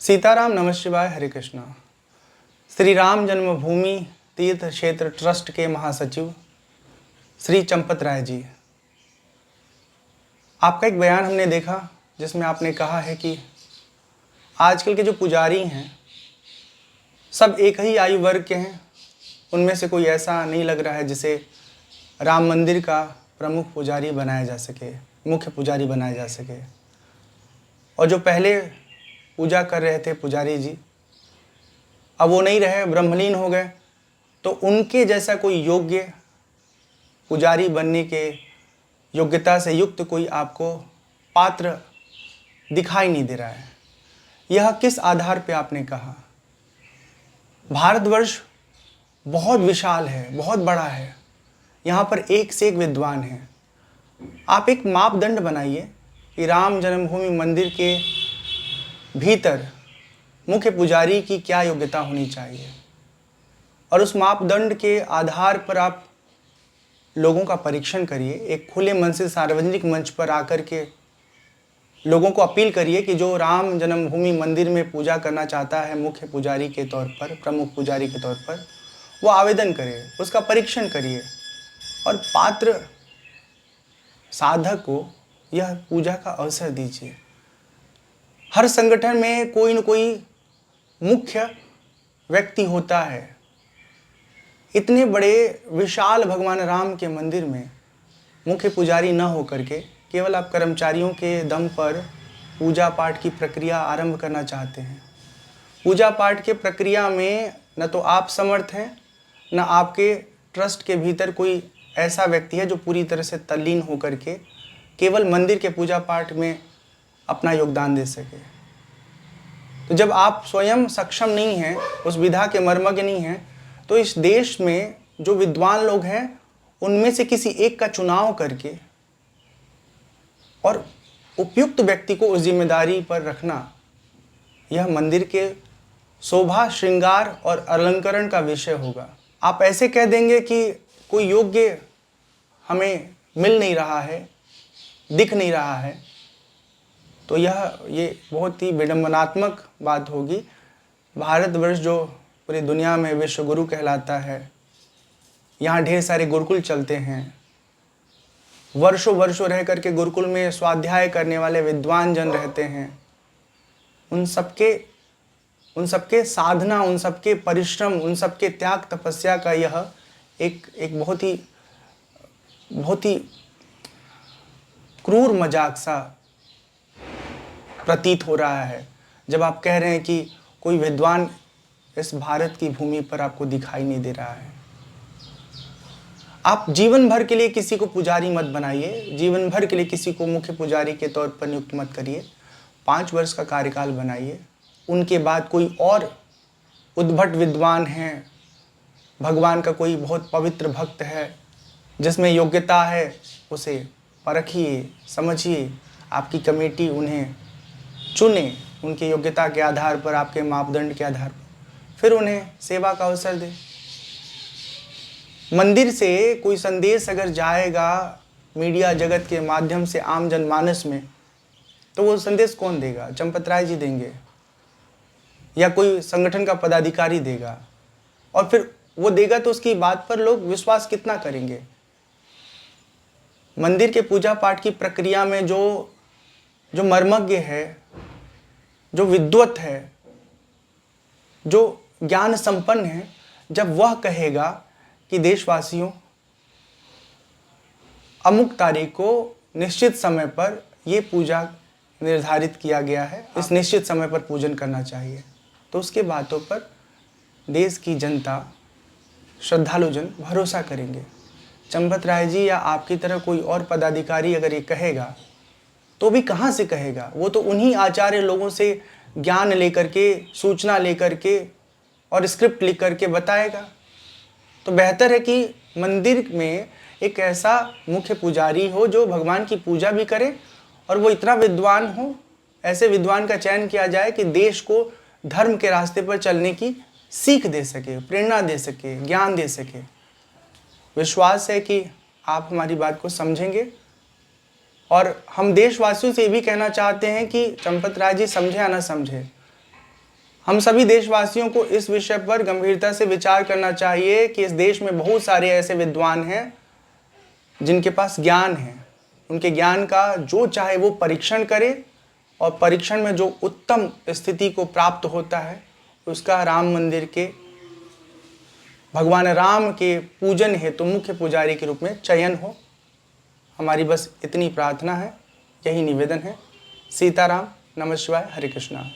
सीताराम, नमः शिवाय, हरे कृष्णा। श्री राम जन्मभूमि तीर्थ क्षेत्र ट्रस्ट के महासचिव श्री चंपत राय जी, आपका एक बयान हमने देखा जिसमें आपने कहा है कि आजकल के जो पुजारी हैं सब एक ही आयु वर्ग के हैं, उनमें से कोई ऐसा नहीं लग रहा है जिसे राम मंदिर का प्रमुख पुजारी बनाया जा सके, मुख्य पुजारी बनाया जा सके। और जो पहले पूजा कर रहे थे पुजारी जी, अब वो नहीं रहे, ब्रह्मलीन हो गए, तो उनके जैसा कोई योग्य पुजारी बनने के योग्यता से युक्त कोई आपको पात्र दिखाई नहीं दे रहा है। यह किस आधार पे आपने कहा? भारतवर्ष बहुत विशाल है, बहुत बड़ा है, यहाँ पर एक से एक विद्वान हैं। आप एक मापदंड बनाइए कि राम जन्मभूमि मंदिर के भीतर मुख्य पुजारी की क्या योग्यता होनी चाहिए, और उस मापदंड के आधार पर आप लोगों का परीक्षण करिए। एक खुले मन से सार्वजनिक मंच पर आकर के लोगों को अपील करिए कि जो राम जन्मभूमि मंदिर में पूजा करना चाहता है मुख्य पुजारी के तौर पर, प्रमुख पुजारी के तौर पर, वो आवेदन करे, उसका परीक्षण करिए और पात्र साधक को यह पूजा का अवसर दीजिए। हर संगठन में कोई न कोई मुख्य व्यक्ति होता है। इतने बड़े विशाल भगवान राम के मंदिर में मुख्य पुजारी न होकर के केवल आप कर्मचारियों के दम पर पूजा पाठ की प्रक्रिया आरंभ करना चाहते हैं। पूजा पाठ के प्रक्रिया में न तो आप समर्थ हैं, न आपके ट्रस्ट के भीतर कोई ऐसा व्यक्ति है जो पूरी तरह से तल्लीन होकर के केवल मंदिर के पूजा पाठ में अपना योगदान दे सके। तो जब आप स्वयं सक्षम नहीं हैं, उस विधा के मर्मज्ञ नहीं हैं, तो इस देश में जो विद्वान लोग हैं उनमें से किसी एक का चुनाव करके और उपयुक्त व्यक्ति को उस जिम्मेदारी पर रखना, यह मंदिर के शोभा श्रृंगार और अलंकरण का विषय होगा। आप ऐसे कह देंगे कि कोई योग्य हमें मिल नहीं रहा है, दिख नहीं रहा है, तो ये बहुत ही विडंबनात्मक बात होगी। भारतवर्ष जो पूरी दुनिया में विश्व गुरु कहलाता है, यहाँ ढेर सारे गुरुकुल चलते हैं, वर्षों वर्षों रह करके गुरुकुल में स्वाध्याय करने वाले विद्वान जन रहते हैं। उन सबके साधना, उन सबके परिश्रम, उन सबके त्याग तपस्या का यह एक बहुत ही क्रूर मजाक सा प्रतीत हो रहा है जब आप कह रहे हैं कि कोई विद्वान इस भारत की भूमि पर आपको दिखाई नहीं दे रहा है। आप जीवन भर के लिए किसी को पुजारी मत बनाइए, जीवन भर के लिए किसी को मुख्य पुजारी के तौर पर नियुक्त मत करिए। 5 वर्ष का कार्यकाल बनाइए, उनके बाद कोई और उद्भट विद्वान है, भगवान का कोई बहुत पवित्र भक्त है जिसमें योग्यता है, उसे परखिए, समझिए, आपकी कमेटी उन्हें चुने, उनकी योग्यता के आधार पर, आपके मापदंड के आधार पर, फिर उन्हें सेवा का अवसर दे। मंदिर से कोई संदेश अगर जाएगा मीडिया जगत के माध्यम से आम जनमानस में, तो वो संदेश कौन देगा? चंपत राय जी देंगे या कोई संगठन का पदाधिकारी देगा? और फिर वो देगा तो उसकी बात पर लोग विश्वास कितना करेंगे? मंदिर के पूजा पाठ की प्रक्रिया में जो मर्मज्ञ है, जो विद्वत है, जो ज्ञान संपन्न है, जब वह कहेगा कि देशवासियों अमुक तारीख को निश्चित समय पर ये पूजा निर्धारित किया गया है, इस निश्चित समय पर पूजन करना चाहिए, तो उसके बातों पर देश की जनता, श्रद्धालुजन भरोसा करेंगे। चंपत राय जी या आपकी तरह कोई और पदाधिकारी अगर ये कहेगा तो भी कहाँ से कहेगा? वो तो उन्हीं आचार्य लोगों से ज्ञान लेकर के, सूचना लेकर के और स्क्रिप्ट लिख करके बताएगा। तो बेहतर है कि मंदिर में एक ऐसा मुख्य पुजारी हो जो भगवान की पूजा भी करे, और वो इतना विद्वान हो, ऐसे विद्वान का चयन किया जाए कि देश को धर्म के रास्ते पर चलने की सीख दे सके, प्रेरणा दे सके, ज्ञान दे सके। विश्वास है कि आप हमारी बात को समझेंगे, और हम देशवासियों से ये भी कहना चाहते हैं कि चंपत राय जी समझे या ना समझे, हम सभी देशवासियों को इस विषय पर गंभीरता से विचार करना चाहिए कि इस देश में बहुत सारे ऐसे विद्वान हैं जिनके पास ज्ञान है। उनके ज्ञान का जो चाहे वो परीक्षण करे और परीक्षण में जो उत्तम स्थिति को प्राप्त होता है उसका राम मंदिर के भगवान राम के पूजन हेतु मुख्य पुजारी के रूप में चयन हो। हमारी बस इतनी प्रार्थना है, यही निवेदन है। सीताराम, नमः शिवाय, हरे कृष्णा।